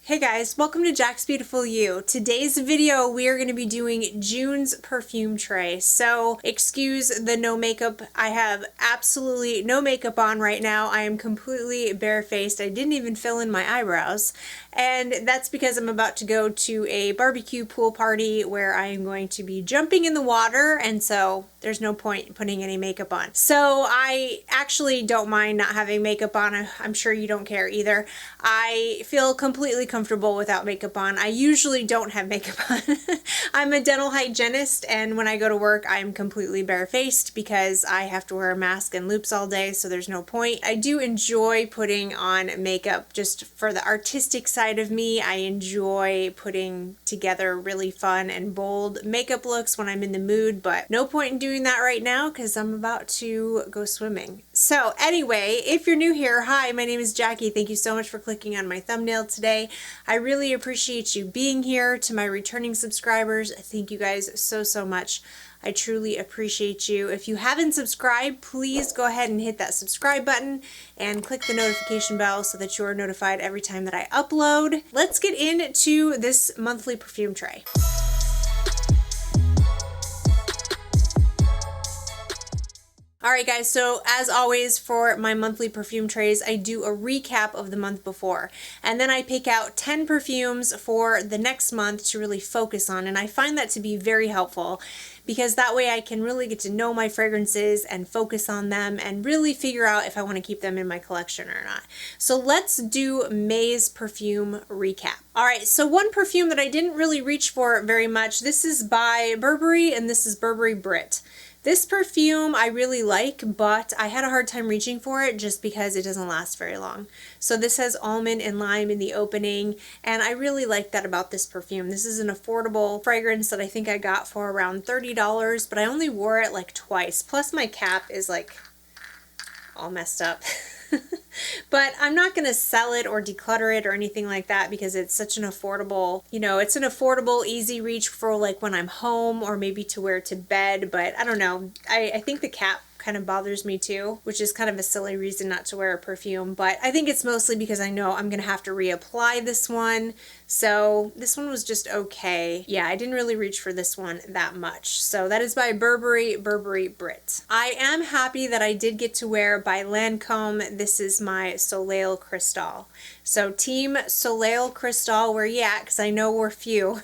Hey guys, welcome to Jack's Beautiful You. Today's video we are going to be doing June's perfume tray. So excuse the no makeup. I have absolutely no makeup on right now. I am completely barefaced. I didn't even fill in my eyebrows. And that's because I'm about to go to a barbecue pool party where I am going to be jumping in the water, and so there's no point putting any makeup on. So I actually don't mind not having makeup on. I'm sure you don't care either. I feel completely comfortable without makeup on. I usually don't have makeup on. I'm a dental hygienist, and when I go to work I'm completely barefaced because I have to wear a mask and loops all day, so there's no point. I do enjoy putting on makeup just for the artistic side of me. I enjoy putting together really fun and bold makeup looks when I'm in the mood, but no point in doing that right now because I'm about to go swimming. So anyway, if you're new here, hi, my name is Jackie. Thank you so much for clicking on my thumbnail today. I really appreciate you being here. To my returning subscribers, thank you guys so much. I truly appreciate you. If you haven't subscribed, please go ahead and hit that subscribe button and click the notification bell so that you are notified every time that I upload. Let's get into this monthly perfume tray. Alright guys, so as always for my monthly perfume trays, I do a recap of the month before. And then I pick out 10 perfumes for the next month to really focus on. And I find that to be very helpful because that way I can really get to know my fragrances and focus on them and really figure out if I want to keep them in my collection or not. So let's do May's perfume recap. Alright, so one perfume that I didn't really reach for very much, this is by Burberry and this is Burberry Brit. This perfume I really like, but I had a hard time reaching for it just because it doesn't last very long. So this has almond and lime in the opening, and I really like that about this perfume. This is an affordable fragrance that I think I got for around $30, but I only wore it like twice. Plus my cap is like all messed up. But I'm not going to sell it or declutter it or anything like that because it's such an affordable, it's an affordable, easy reach for like when I'm home or maybe to wear to bed. But I don't know. I think the cap kind of bothers me too, which is kind of a silly reason not to wear a perfume, but I think it's mostly because I know I'm gonna have to reapply this one. So this one was just okay. Yeah, I didn't really reach for this one that much. So that is by Burberry Brit. I am happy that I did get to wear by Lancome. This is my Soleil Cristal. So Team Soleil Cristal, where you at? Because I know we're few.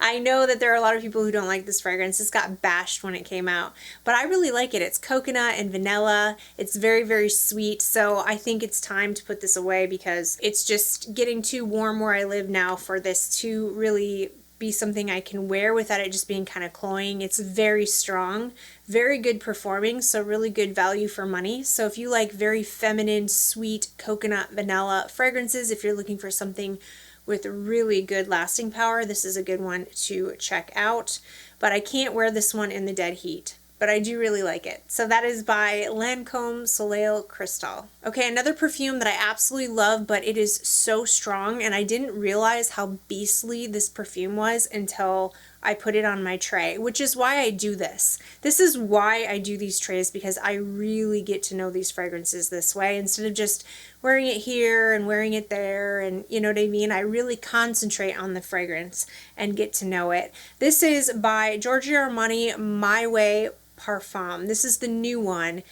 I know that there are a lot of people who don't like this fragrance. This got bashed when it came out, but I really like it. It's coconut and vanilla. It's very sweet, so I think it's time to put this away because it's just getting too warm where I live now for this to really be something I can wear without it just being kind of cloying. It's very strong, very good performing, so really good value for money. So if you like very feminine, sweet coconut vanilla fragrances, if you're looking for something with really good lasting power, this is a good one to check out. But I can't wear this one in the dead heat, but I do really like it. So that is by Lancome Soleil Cristal. Okay, another perfume that I absolutely love, but it is so strong, and I didn't realize how beastly this perfume was until I put it on my tray, which is why I do this. This is why I do these trays, because I really get to know these fragrances this way instead of just wearing it here and wearing it there, and you know what I mean? I really concentrate on the fragrance and get to know it. This is by Giorgio Armani My Way Parfum. This is the new one.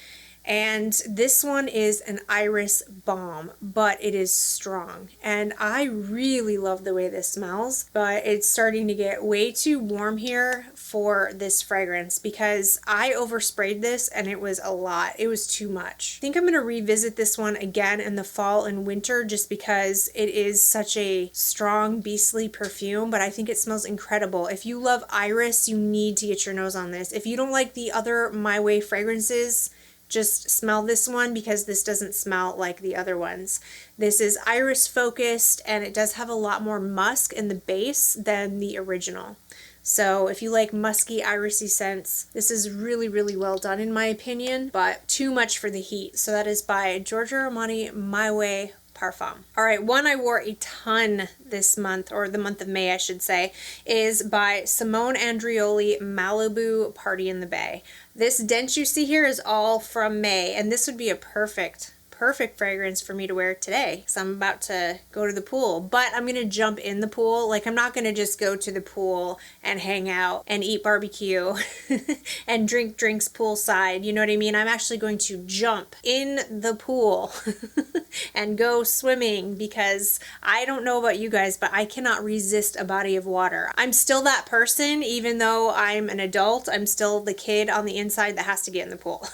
And this one is an iris balm, but it is strong. And I really love the way this smells, but it's starting to get way too warm here for this fragrance because I oversprayed this and it was a lot. It was too much. I think I'm going to revisit this one again in the fall and winter just because it is such a strong, beastly perfume, but I think it smells incredible. If you love iris, you need to get your nose on this. If you don't like the other My Way fragrances, just smell this one because this doesn't smell like the other ones. This is iris focused and it does have a lot more musk in the base than the original. So if you like musky, irisy scents, this is really well done in my opinion, but too much for the heat. So that is by Giorgio Armani My Way Parfum. Alright, one I wore a ton this month, or the month of May I should say, is by Simone Andreoli Malibu Party in the Bay. This dent you see here is all from May, and this would be a perfect perfect fragrance for me to wear today because I'm about to go to the pool. But I'm gonna jump in the pool. Like, I'm not gonna just go to the pool and hang out and eat barbecue and drink drinks poolside. You know what I mean? I'm actually going to jump in the pool and go swimming because I don't know about you guys, but I cannot resist a body of water. I'm still that person, even though I'm an adult. I'm still the kid on the inside that has to get in the pool.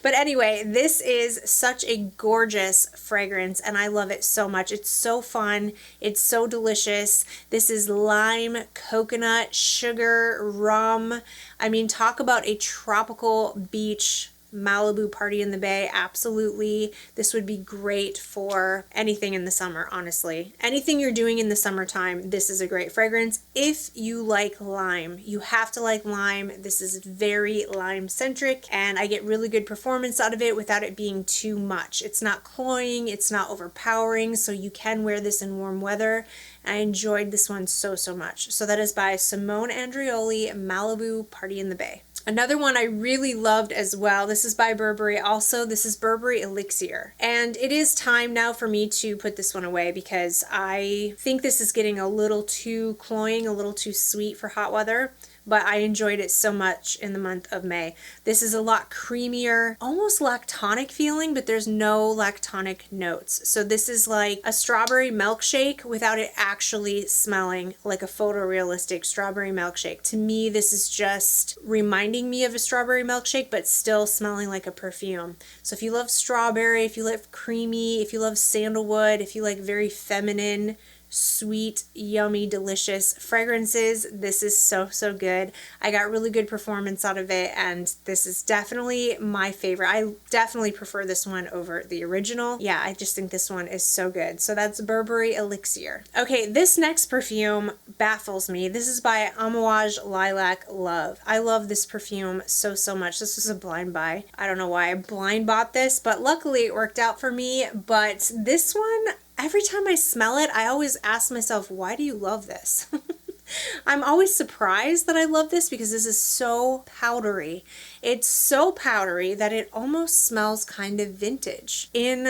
But anyway, this is such a gorgeous fragrance and I love it so much. It's so fun. It's so delicious. This is lime, coconut, sugar, rum. I mean, talk about a tropical beach Malibu party in the bay. Absolutely. This would be great for anything in the summer, honestly. Anything you're doing in the summertime, this is a great fragrance. If you like lime, you have to like lime. This is very lime centric and I get really good performance out of it without it being too much. It's not cloying, it's not overpowering, so you can wear this in warm weather. I enjoyed this one so much. So that is by Simone Andreoli, Malibu Party in the Bay. Another one I really loved as well, this is by Burberry also. This is Burberry Elixir. And it is time now for me to put this one away because I think this is getting a little too cloying, a little too sweet for hot weather. But I enjoyed it so much in the month of May. This is a lot creamier, almost lactonic feeling, but there's no lactonic notes. So this is like a strawberry milkshake without it actually smelling like a photorealistic strawberry milkshake. To me, this is just reminding me of a strawberry milkshake, but still smelling like a perfume. So if you love strawberry, if you love creamy, if you love sandalwood, if you like very feminine, sweet, yummy, delicious fragrances, this is so good. I got really good performance out of it and this is definitely my favorite. I definitely prefer this one over the original. Yeah, I just think this one is so good. So that's Burberry Elixir. Okay, this next perfume baffles me. This is by Amouage Lilac Love. I love this perfume so much. This was a blind buy. I don't know why I blind bought this, but luckily it worked out for me. But this one, every time I smell it, I always ask myself, why do you love this? I'm always surprised that I love this because this is so powdery. It's so powdery that it almost smells kind of vintage in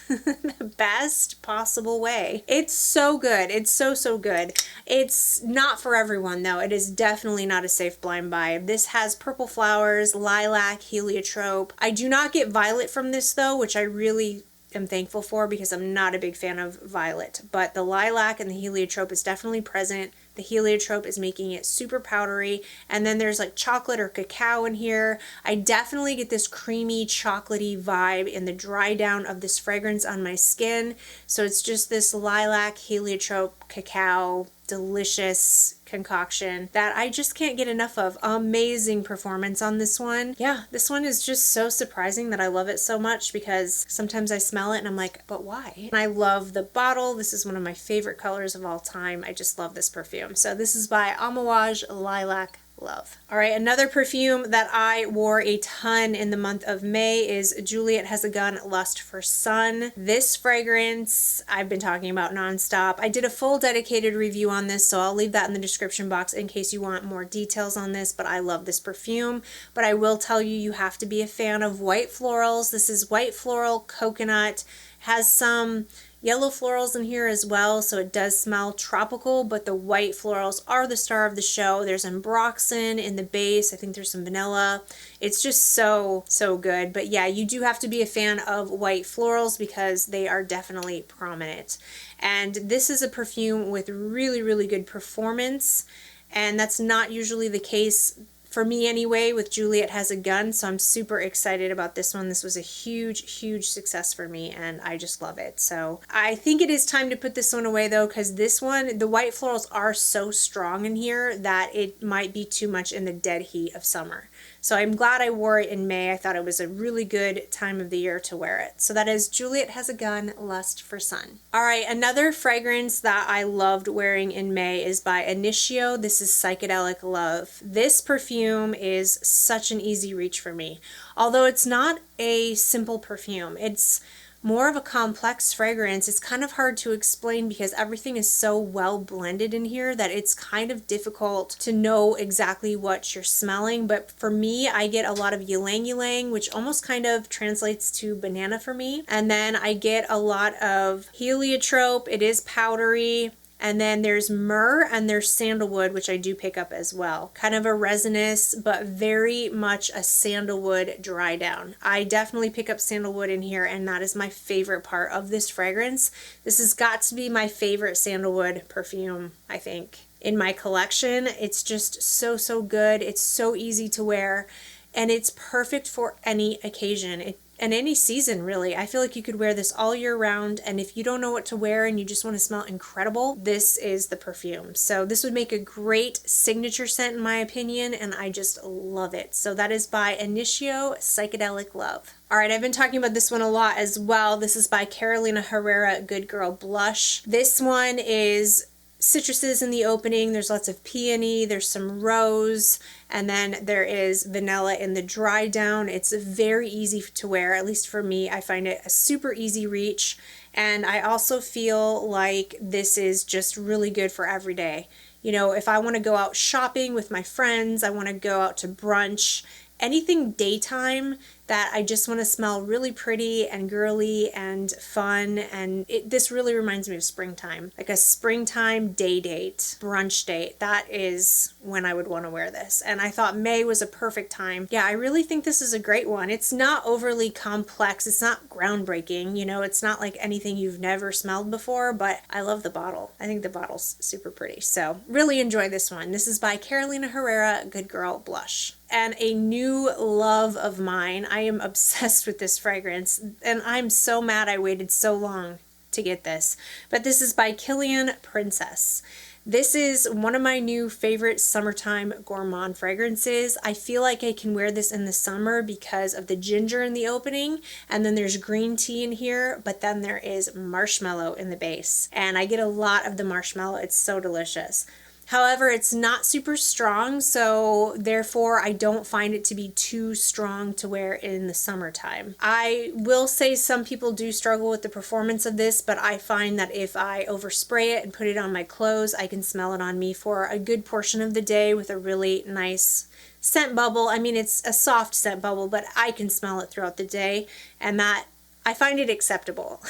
the best possible way. It's so good. It's so good. It's not for everyone though. It is definitely not a safe blind buy. This has purple flowers, lilac, heliotrope. I do not get violet from this though, which I really am thankful for because I'm not a big fan of violet, but the lilac and the heliotrope is definitely present. The heliotrope is making it super powdery, and then there's like chocolate or cacao in here. I definitely get this creamy chocolatey vibe in the dry down of this fragrance on my skin. So it's just this lilac, heliotrope, cacao, delicious concoction that I just can't get enough of. Amazing performance on this one. Yeah, this one is just so surprising that I love it so much because sometimes I smell it and I'm like, but why? And I love the bottle. This is one of my favorite colors of all time. I just love this perfume. So this is by Amouage Lilac Love. All right, another perfume that I wore a ton in the month of May is Juliette Has a Gun Lust for Sun. This fragrance I've been talking about nonstop. I did a full dedicated review on this, so I'll leave that in the description box in case you want more details on this, but I love this perfume. But I will tell you, you have to be a fan of white florals. This is white floral coconut. Has some yellow florals in here as well, so it does smell tropical, but the white florals are the star of the show. There's ambroxan in the base. I think there's some vanilla. It's just so good. But yeah, you do have to be a fan of white florals because they are definitely prominent. And this is a perfume with really good performance, and that's not usually the case for me anyway with Juliette Has a Gun, so I'm super excited about this one. This was a huge success for me and I just love it. So I think it is time to put this one away though, because this one, the white florals are so strong in here that it might be too much in the dead heat of summer. So I'm glad I wore it in May. I thought it was a really good time of the year to wear it. So that is Juliette Has a Gun Lust for Sun. All right, another fragrance that I loved wearing in May is by Initio. This is Psychedelic Love. This perfume is such an easy reach for me. Although it's not a simple perfume. It's more of a complex fragrance. It's kind of hard to explain because everything is so well blended in here that it's kind of difficult to know exactly what you're smelling. But for me, I get a lot of ylang ylang, which almost kind of translates to banana for me. And then I get a lot of heliotrope. It is powdery. And then there's myrrh and there's sandalwood, which I do pick up as well. Kind of a resinous, but very much a sandalwood dry down. I definitely pick up sandalwood in here, and that is my favorite part of this fragrance. This has got to be my favorite sandalwood perfume, I think, in my collection. It's just so, so good. It's so easy to wear, and it's perfect for any occasion. And any season, really. I feel like you could wear this all year round, and if you don't know what to wear and you just want to smell incredible, this is the perfume. So this would make a great signature scent in my opinion, and I just love it. So that is by Initio, Psychedelic Love. All right, I've been talking about this one a lot as well. This is by Carolina Herrera, Good Girl Blush. This one is citruses in the opening. There's lots of peony, there's some rose, and then there is vanilla in the dry down. It's very easy to wear, at least for me. I find it a super easy reach, and I also feel like this is just really good for every day. You know, if I want to go out shopping with my friends, I want to go out to brunch, anything daytime that I just want to smell really pretty and girly and fun, and this really reminds me of springtime, like a springtime day date, brunch date. That is when I would want to wear this, and I thought May was a perfect time. Yeah, I really think this is a great one. It's not overly complex, it's not groundbreaking, you know, it's not like anything you've never smelled before, but I love the bottle. I think the bottle's super pretty, so really enjoy this one. This is by Carolina Herrera, Good Girl Blush. And a new love of mine. I am obsessed with this fragrance, and I'm so mad I waited so long to get this. But this is by Kilian Princess. This is one of my new favorite summertime gourmand fragrances. I feel like I can wear this in the summer because of the ginger in the opening, and then there's green tea in here, but then there is marshmallow in the base. And I get a lot of the marshmallow. It's so delicious. However, it's not super strong, so therefore I don't find it to be too strong to wear in the summertime. I will say some people do struggle with the performance of this, but I find that if I overspray it and put it on my clothes, I can smell it on me for a good portion of the day with a really nice scent bubble. I mean, it's a soft scent bubble, but I can smell it throughout the day, and that I find it acceptable.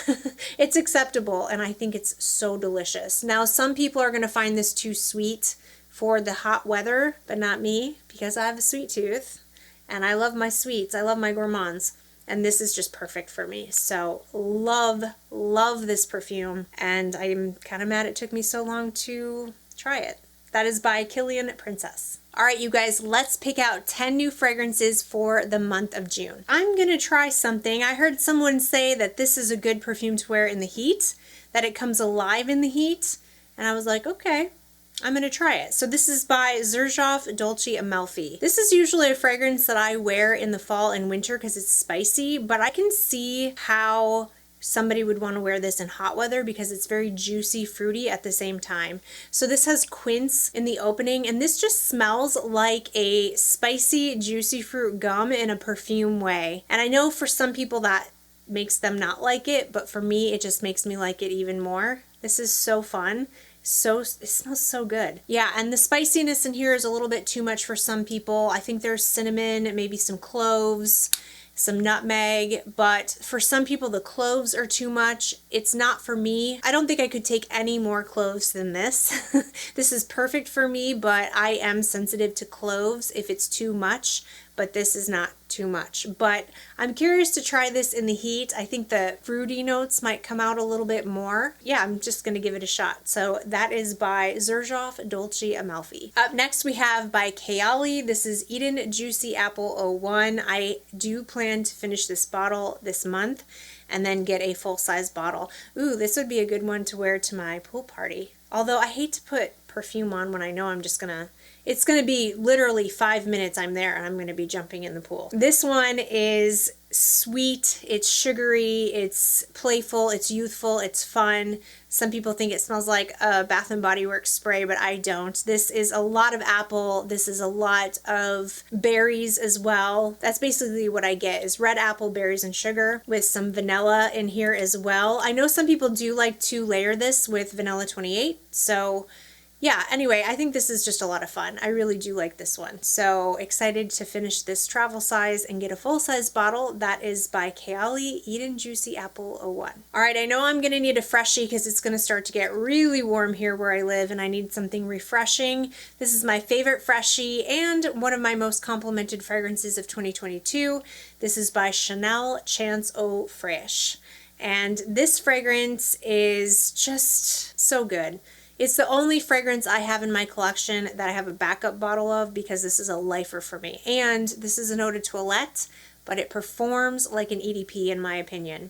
It's acceptable, and I think it's so delicious. Now, some people are going to find this too sweet for the hot weather, but not me, because I have a sweet tooth, and I love my sweets. I love my gourmands, and this is just perfect for me. So love, love this perfume, and I'm kind of mad it took me so long to try it. That is by Kilian Princess. All right, you guys, let's pick out 10 new fragrances for the month of June. I'm gonna try something. I heard someone say that this is a good perfume to wear in the heat, that it comes alive in the heat, and I was like, okay, I'm gonna try it. So this is by Xerjoff Dolce Amalfi. This is usually a fragrance that I wear in the fall and winter because it's spicy, but I can see how somebody would want to wear this in hot weather because it's very juicy, fruity at the same time. So this has quince in the opening, and this just smells like a spicy, juicy fruit gum in a perfume way. And I know for some people that makes them not like it, but for me, it just makes me like it even more. This is so fun. It smells so good. Yeah, and the spiciness in here is a little bit too much for some people. I think there's cinnamon, maybe some cloves, some nutmeg, but for some people the cloves are too much. It's not for me. I don't think I could take any more cloves than this. This is perfect for me, but I am sensitive to cloves if it's too much, but this is not too much. But I'm curious to try this in the heat. I think the fruity notes might come out a little bit more. Yeah, I'm just gonna give it a shot. So that is by Xerjoff Dolce Amalfi. Up next we have by Kayali. This is Eden Juicy Apple 01. I do plan to finish this bottle this month and then get a full-size bottle. Ooh, this would be a good one to wear to my pool party. Although I hate to put perfume on when I know I'm just gonna, it's gonna be literally 5 minutes I'm there and I'm gonna be jumping in the pool. This one is sweet, it's sugary, it's playful, it's youthful, it's fun. Some people think it smells like a Bath and Body Works spray, but I don't. This is a lot of apple. This is a lot of berries as well. That's basically what I get, is red apple, berries, and sugar with some vanilla in here as well. I know some people do like to layer this with vanilla 28, so yeah, anyway, I think this is just a lot of fun. I really do like this one. So excited to finish this travel size and get a full size bottle. That is by Kayali, Eden Juicy Apple 01. All right, I know I'm gonna need a freshie because it's gonna start to get really warm here where I live and I need something refreshing. This is my favorite freshie and one of my most complimented fragrances of 2022. This is by Chanel Chance Eau Fraîche. And this fragrance is just so good. It's the only fragrance I have in my collection that I have a backup bottle of because this is a lifer for me. And this is an eau de toilette, but it performs like an EDP in my opinion.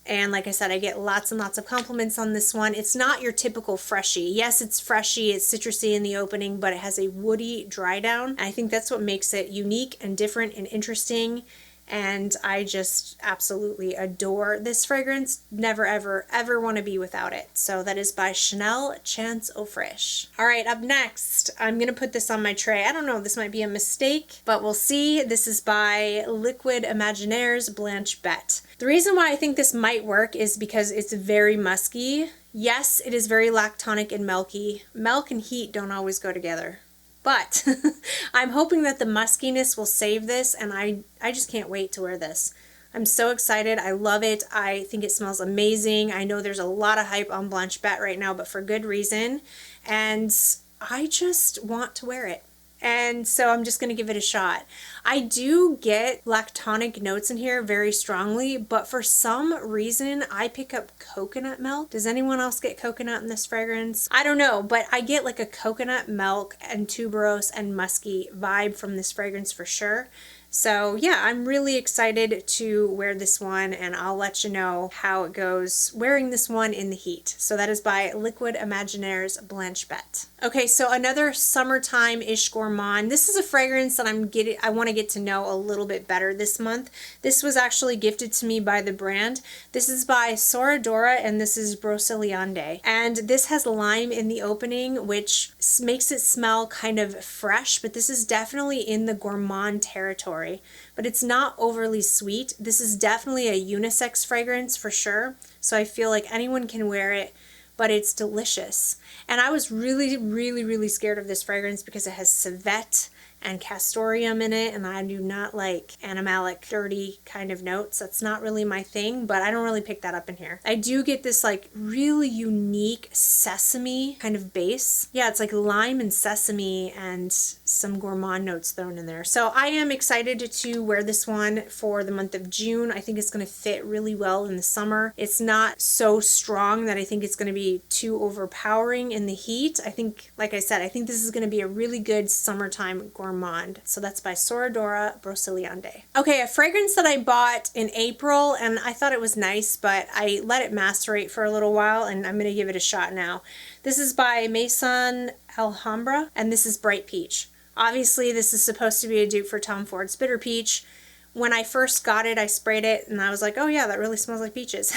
And like I said, I get lots and lots of compliments on this one. It's not your typical freshie. Yes, it's freshy, it's citrusy in the opening, but it has a woody dry down. And I think that's what makes it unique and different and interesting. And I just absolutely adore this fragrance. Never, ever, ever want to be without it. So that is by Chanel Chance Eau Fraîche. All right, up next, I'm going to put this on my tray. I don't know, this might be a mistake, but we'll see. This is by Liquid Imaginaires Blanche Bette. The reason why I think this might work is because it's very musky. Yes, it is very lactonic and milky. Milk and heat don't always go together. But I'm hoping that the muskiness will save this, and I just can't wait to wear this. I'm so excited. I love it. I think it smells amazing. I know there's a lot of hype on Blanche Bette right now, but for good reason. And I just want to wear it. And so I'm just going to give it a shot. I do get lactonic notes in here very strongly, but for some reason I pick up coconut milk. Does anyone else get coconut in this fragrance? I don't know, but I get like a coconut milk and tuberose and musky vibe from this fragrance for sure. So yeah, I'm really excited to wear this one, and I'll let you know how it goes wearing this one in the heat. So that is by Liquid Imaginaires Blanche Bette. Okay, so another summertime-ish gourmand. This is a fragrance that I want to get to know a little bit better this month. This was actually gifted to me by the brand. This is by Dora, and this is Broceliande. And this has lime in the opening, which makes it smell kind of fresh, but this is definitely in the gourmand territory. But it's not overly sweet. This is definitely a unisex fragrance for sure. So I feel like anyone can wear it, but it's delicious. And I was really, really, really scared of this fragrance because it has civet and castoreum in it, and I do not like animalic, dirty kind of notes. That's not really my thing, but I don't really pick that up in here. I do get this like really unique sesame kind of base. Yeah, it's like lime and sesame and some gourmand notes thrown in there. So I am excited to wear this one for the month of June. I think it's going to fit really well in the summer. It's not so strong that I think it's going to be too overpowering in the heat. I think, like I said, I think this is going to be a really good summertime gourmand. So that's by Dora Broceliande. Okay, a fragrance that I bought in April, and I thought it was nice, but I let it macerate for a little while, and I'm going to give it a shot now. This is by Maison Alhambra, and this is Bright Peach. Obviously, this is supposed to be a dupe for Tom Ford's Bitter Peach. When I first got it, I sprayed it, and I was like, oh yeah, that really smells like peaches.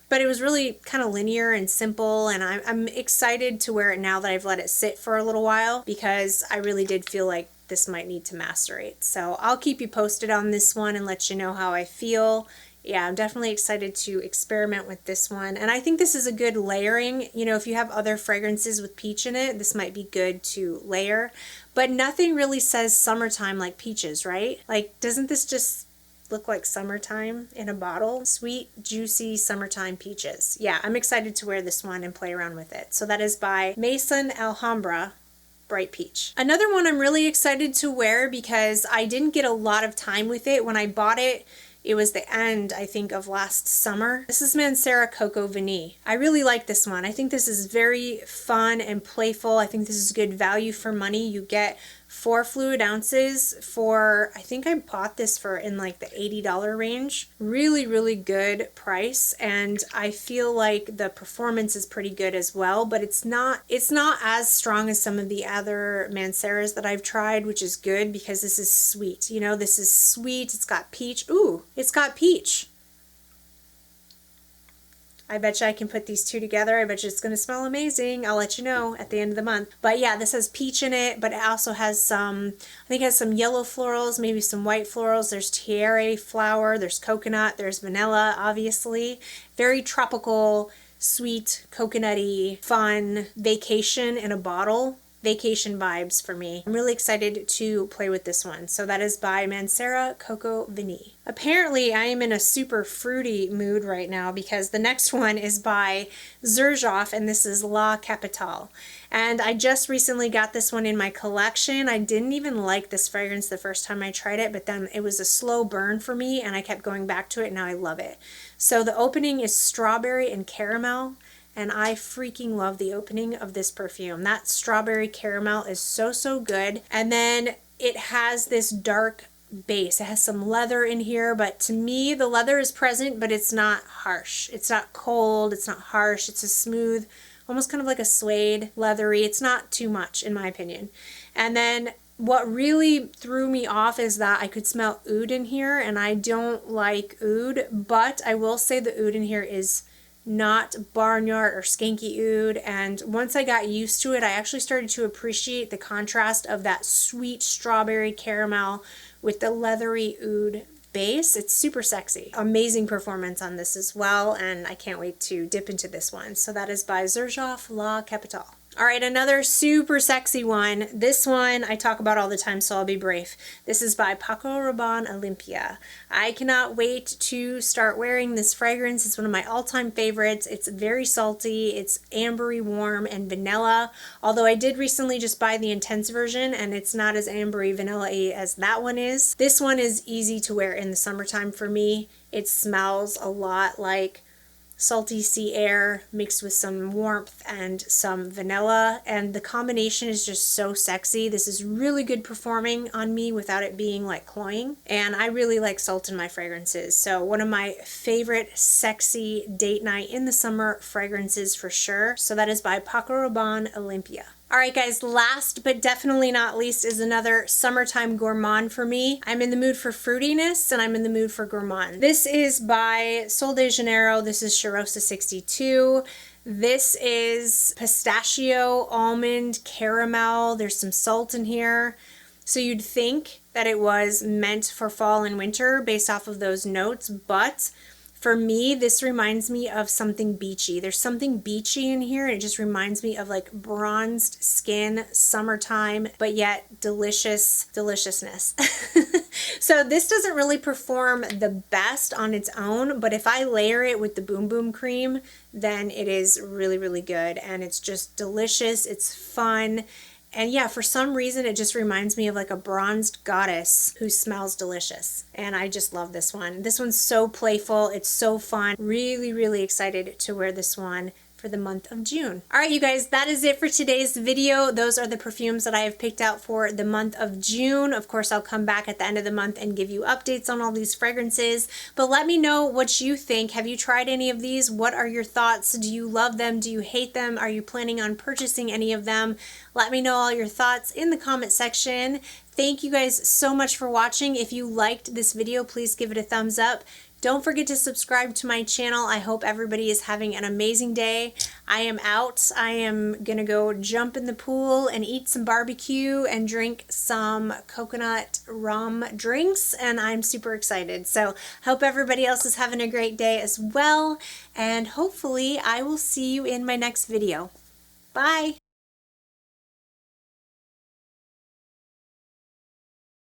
But it was really kind of linear and simple, and I'm excited to wear it now that I've let it sit for a little while, because I really did feel like this might need to macerate. So I'll keep you posted on this one and let you know how I feel. Yeah, I'm definitely excited to experiment with this one. And I think this is a good layering. You know, if you have other fragrances with peach in it, this might be good to layer. But nothing really says summertime like peaches, right? Like, doesn't this just look like summertime in a bottle? Sweet, juicy summertime peaches. Yeah, I'm excited to wear this one and play around with it. So that is by Maison Alhambra, Bright Peach. Another one I'm really excited to wear because I didn't get a lot of time with it. When I bought it, it was the end, I think, of last summer. This is Mancera Coco Vanille. I really like this one. I think this is very fun and playful. I think this is good value for money. You get 4 fluid ounces for, I think I bought this for in like the $80 range. Really, really good price, and I feel like the performance is pretty good as well, but it's not as strong as some of the other Manceras that I've tried, which is good because this is sweet. You know, this is sweet. It's got peach. Ooh, it's got peach. I bet you I can put these two together. I bet you it's going to smell amazing. I'll let you know at the end of the month. But yeah, this has peach in it, but it also has some, I think it has some yellow florals, maybe some white florals. There's tiare flower, there's coconut, there's vanilla, obviously. Very tropical, sweet, coconutty, fun, vacation in a bottle. Vacation vibes for me. I'm really excited to play with this one. So that is by Mancera Coco Vanille. Apparently I am in a super fruity mood right now because the next one is by Xerjoff, and this is La Capitale. And I just recently got this one in my collection. I didn't even like this fragrance the first time I tried it, but then it was a slow burn for me and I kept going back to it, and now I love it. So the opening is strawberry and caramel. And I freaking love the opening of this perfume. That strawberry caramel is so, so good. And then it has this dark base. It has some leather in here, but to me, the leather is present, but it's not harsh. It's not cold. It's not harsh. It's a smooth, almost kind of like a suede, leathery. It's not too much, in my opinion. And then what really threw me off is that I could smell oud in here, and I don't like oud, but I will say the oud in here is not barnyard or skanky oud, and once I got used to it, I actually started to appreciate the contrast of that sweet strawberry caramel with the leathery oud base. It's super sexy. Amazing performance on this as well, and I can't wait to dip into this one. So that is by Xerjoff La Capitale. All right, another super sexy one. This one I talk about all the time, so I'll be brief. This is by Paco Rabanne Olympia. I cannot wait to start wearing this fragrance. It's one of my all-time favorites. It's very salty. It's ambery, warm, and vanilla. Although I did recently just buy the intense version, and it's not as ambery, vanilla-y as that one is. This one is easy to wear in the summertime for me. It smells a lot like salty sea air mixed with some warmth and some vanilla, and the combination is just so sexy. This is really good performing on me without it being like cloying, and I really like salt in my fragrances. So one of my favorite sexy date night in the summer fragrances for sure. So that is by Paco Rabanne Olympia. Alright guys, last but definitely not least is another summertime gourmand for me. I'm in the mood for fruitiness and I'm in the mood for gourmand. This is by Sol de Janeiro. This is Cheirosa 62. This is pistachio, almond, caramel. There's some salt in here. So you'd think that it was meant for fall and winter based off of those notes, but for me, this reminds me of something beachy. There's something beachy in here, and it just reminds me of like bronzed skin, summertime, but yet deliciousness. So this doesn't really perform the best on its own, but if I layer it with the Boom Boom cream, then it is really, really good, and it's just delicious. It's fun. And yeah, for some reason, it just reminds me of like a bronzed goddess who smells delicious. And I just love this one. This one's so playful. It's so fun. Really, really excited to wear this one for the month of June. All right, you guys, that is it for today's video. Those are the perfumes that I have picked out for the month of June. Of course, I'll come back at the end of the month and give you updates on all these fragrances, but let me know what you think. Have you tried any of these? What are your thoughts? Do you love them? Do you hate them? Are you planning on purchasing any of them? Let me know all your thoughts in the comment section. Thank you guys so much for watching. If you liked this video, please give it a thumbs up. Don't forget to subscribe to my channel. I hope everybody is having an amazing day. I am out. I am gonna go jump in the pool and eat some barbecue and drink some coconut rum drinks, and I'm super excited. So hope everybody else is having a great day as well, and hopefully I will see you in my next video. Bye!